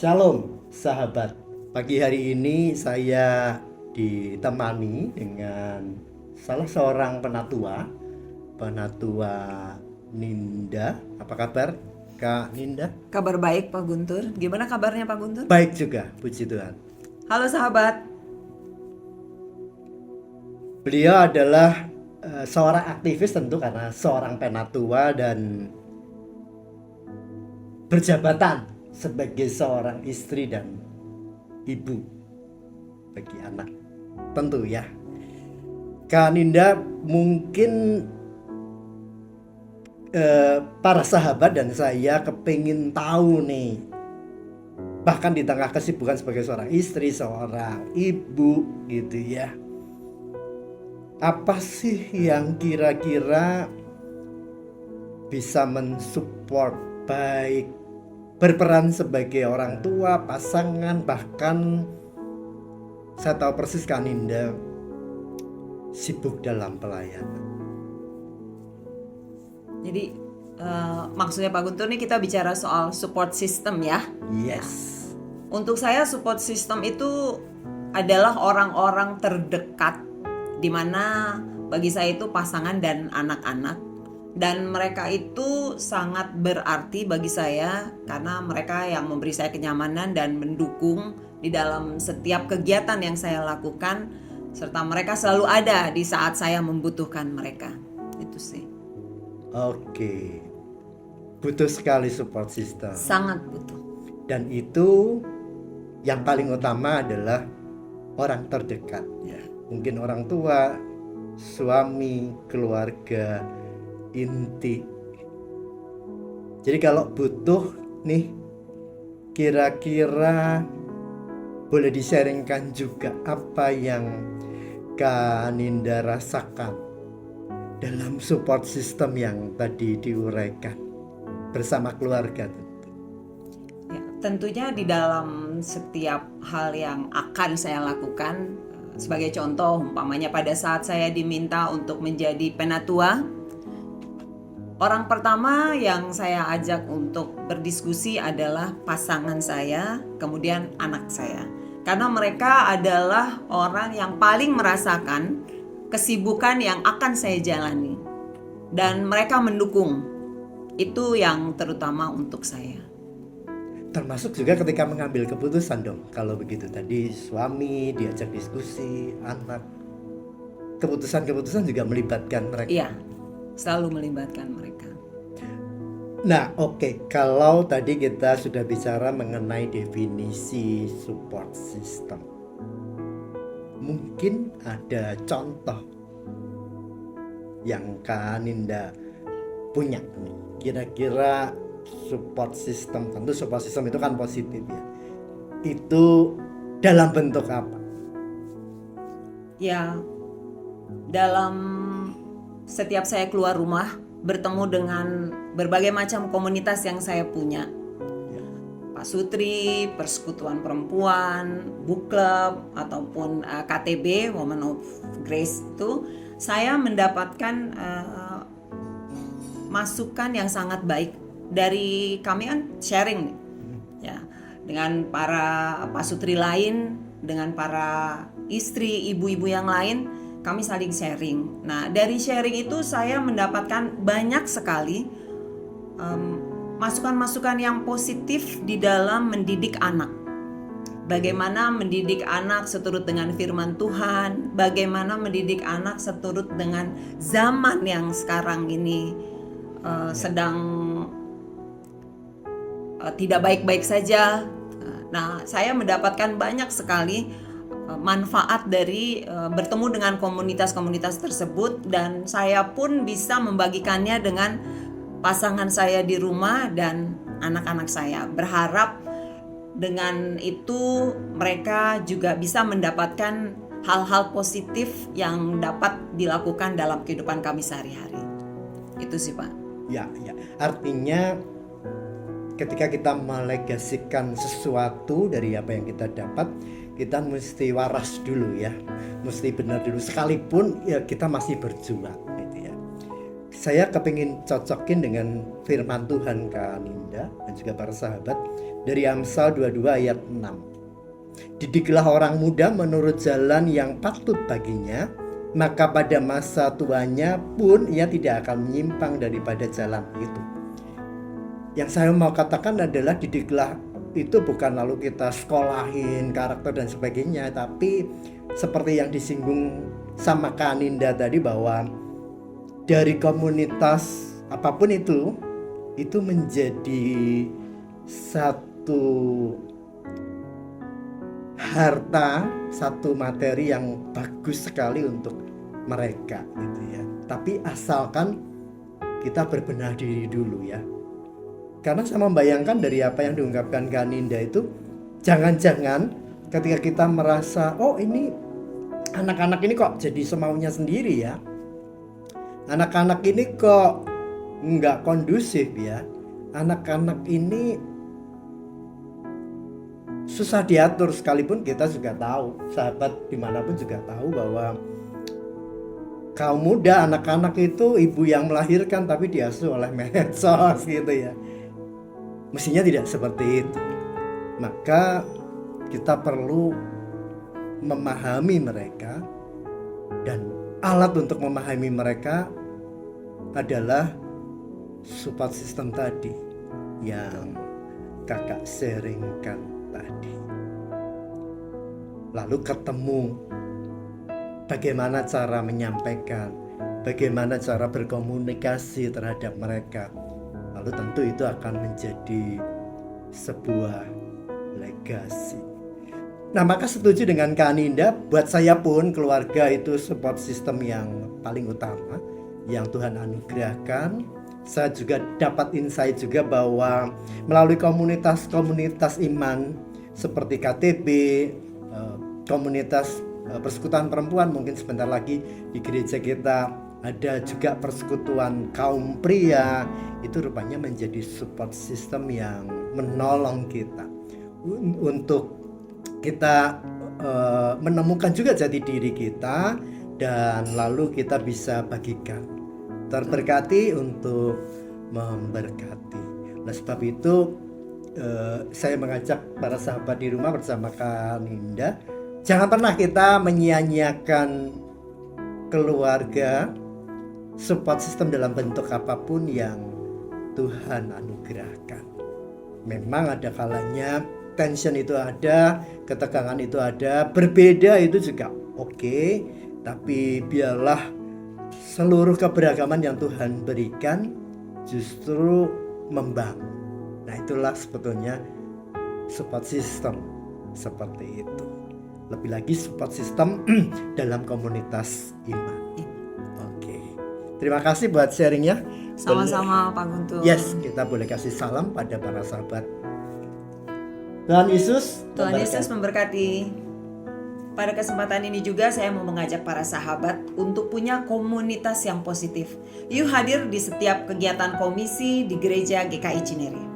Shalom sahabat. Pagi hari ini saya ditemani dengan salah seorang penatua Ninda. Apa kabar Kak Ninda? Kabar baik Pak Guntur. Gimana kabarnya Pak Guntur? Baik juga, puji Tuhan. Halo sahabat. Beliau adalah seorang aktivis tentu karena seorang penatua dan berjabatan sebagai seorang istri dan ibu bagi anak tentu ya. Kak Ninda, mungkin para sahabat dan saya kepingin tahu nih, bahkan di tengah kesibukan sebagai seorang istri, seorang ibu gitu ya, apa sih yang kira-kira bisa mensupport, baik berperan sebagai orang tua, pasangan, bahkan saya tahu persis Kak Ninda sibuk dalam pelayanan. Jadi maksudnya Pak Guntur nih kita bicara soal support system ya. Yes. Untuk saya support system itu adalah orang-orang terdekat, di mana bagi saya itu pasangan dan anak-anak. Dan mereka itu sangat berarti bagi saya karena mereka yang memberi saya kenyamanan dan mendukung di dalam setiap kegiatan yang saya lakukan, serta mereka selalu ada di saat saya membutuhkan mereka. Itu sih. Oke. Butuh sekali support system. Sangat butuh. Dan itu yang paling utama adalah orang terdekat ya. Mungkin orang tua, suami, keluarga inti. Jadi kalau butuh nih, kira-kira boleh di-sharingkan juga apa yang Kak Ninda rasakan dalam support system yang tadi diuraikan bersama keluarga tentu. Ya, tentunya di dalam setiap hal yang akan saya lakukan, sebagai contoh umpamanya pada saat saya diminta untuk menjadi penatua, orang pertama yang saya ajak untuk berdiskusi adalah pasangan saya, kemudian anak saya. Karena mereka adalah orang yang paling merasakan kesibukan yang akan saya jalani. Dan mereka mendukung. Itu yang terutama untuk saya. Termasuk juga ketika mengambil keputusan dong. Kalau begitu tadi suami diajak diskusi, anak. Keputusan-keputusan juga melibatkan mereka. Iya. Selalu melibatkan mereka. Nah, oke. Kalau tadi kita sudah bicara mengenai definisi support system, mungkin ada contoh yang Kak Ninda punya nih. Kira-kira support system, tentu support system itu kan positif ya. Itu dalam bentuk apa? Ya, dalam setiap saya keluar rumah, bertemu dengan berbagai macam komunitas yang saya punya. Pak Sutri, Persekutuan Perempuan, Book Club, ataupun KTB, Women of Grace itu, saya mendapatkan masukan yang sangat baik. Dari kami kan sharing ya, dengan para Pak Sutri lain, dengan para istri, ibu-ibu yang lain, kami saling sharing. Nah, dari sharing itu saya mendapatkan banyak sekali masukan-masukan yang positif di dalam mendidik anak. Bagaimana mendidik anak seturut dengan firman Tuhan, bagaimana mendidik anak seturut dengan zaman yang sekarang ini sedang tidak baik-baik saja. Nah, saya mendapatkan banyak sekali manfaat dari bertemu dengan komunitas-komunitas tersebut, dan saya pun bisa membagikannya dengan pasangan saya di rumah dan anak-anak saya. Berharap dengan itu mereka juga bisa mendapatkan hal-hal positif yang dapat dilakukan dalam kehidupan kami sehari-hari. Itu sih Pak. Ya. Artinya ketika kita melegasikan sesuatu dari apa yang kita dapat, kita mesti waras dulu ya, mesti benar dulu, sekalipun ya kita masih berjuang gitu ya. Saya kepingin cocokin dengan firman Tuhan Kak Ninda dan juga para sahabat dari Amsal 22 ayat 6. Didiklah orang muda menurut jalan yang patut baginya, maka pada masa tuanya pun ia tidak akan menyimpang daripada jalan itu. Yang saya mau katakan adalah didiklah itu bukan lalu kita sekolahin karakter dan sebagainya, tapi seperti yang disinggung sama Kak Ninda tadi, bahwa dari komunitas apapun itu menjadi satu harta, satu materi yang bagus sekali untuk mereka gitu ya. Tapi asalkan kita berbenah diri dulu ya. Karena saya membayangkan dari apa yang diungkapkan Kak Ninda itu, jangan-jangan ketika kita merasa oh ini anak-anak ini kok jadi semaunya sendiri ya, anak-anak ini kok nggak kondusif ya, anak-anak ini susah diatur, sekalipun kita juga tahu, sahabat dimanapun juga tahu bahwa kaum muda, anak-anak itu ibu yang melahirkan tapi diasuh oleh medsos gitu ya. Mestinya tidak seperti itu. Maka kita perlu memahami mereka, dan alat untuk memahami mereka adalah support system tadi yang kakak sharingkan tadi. Lalu ketemu bagaimana cara menyampaikan, bagaimana cara berkomunikasi terhadap mereka. Lalu tentu itu akan menjadi sebuah legasi. Nah, maka setuju dengan Kak Ninda, buat saya pun keluarga itu support system yang paling utama yang Tuhan anugerahkan. Saya juga dapat insight juga bahwa melalui komunitas-komunitas iman seperti KTB, komunitas persekutuan perempuan, mungkin sebentar lagi di gereja kita ada juga persekutuan kaum pria, itu rupanya menjadi support system yang menolong kita untuk kita menemukan juga jati diri kita, dan lalu kita bisa bagikan, terberkati untuk memberkati. Nah, sebab itu saya mengajak para sahabat di rumah bersama Kak Ninda, jangan pernah kita menyia-nyiakan keluarga, support system dalam bentuk apapun yang Tuhan anugerahkan. Memang ada kalanya tension itu ada, ketegangan itu ada, berbeda itu juga oke, tapi biarlah seluruh keberagaman yang Tuhan berikan justru membangun. Nah, itulah sebetulnya support system seperti itu. Lebih lagi support system dalam komunitas iman. Oke. Terima kasih buat sharingnya. Sama-sama Pak Guntur. Yes, kita boleh kasih salam pada para sahabat. Tuhan Yesus memberkati. Pada kesempatan ini juga saya mau mengajak para sahabat untuk punya komunitas yang positif. Yuk hadir di setiap kegiatan komisi di Gereja GKI Cinere.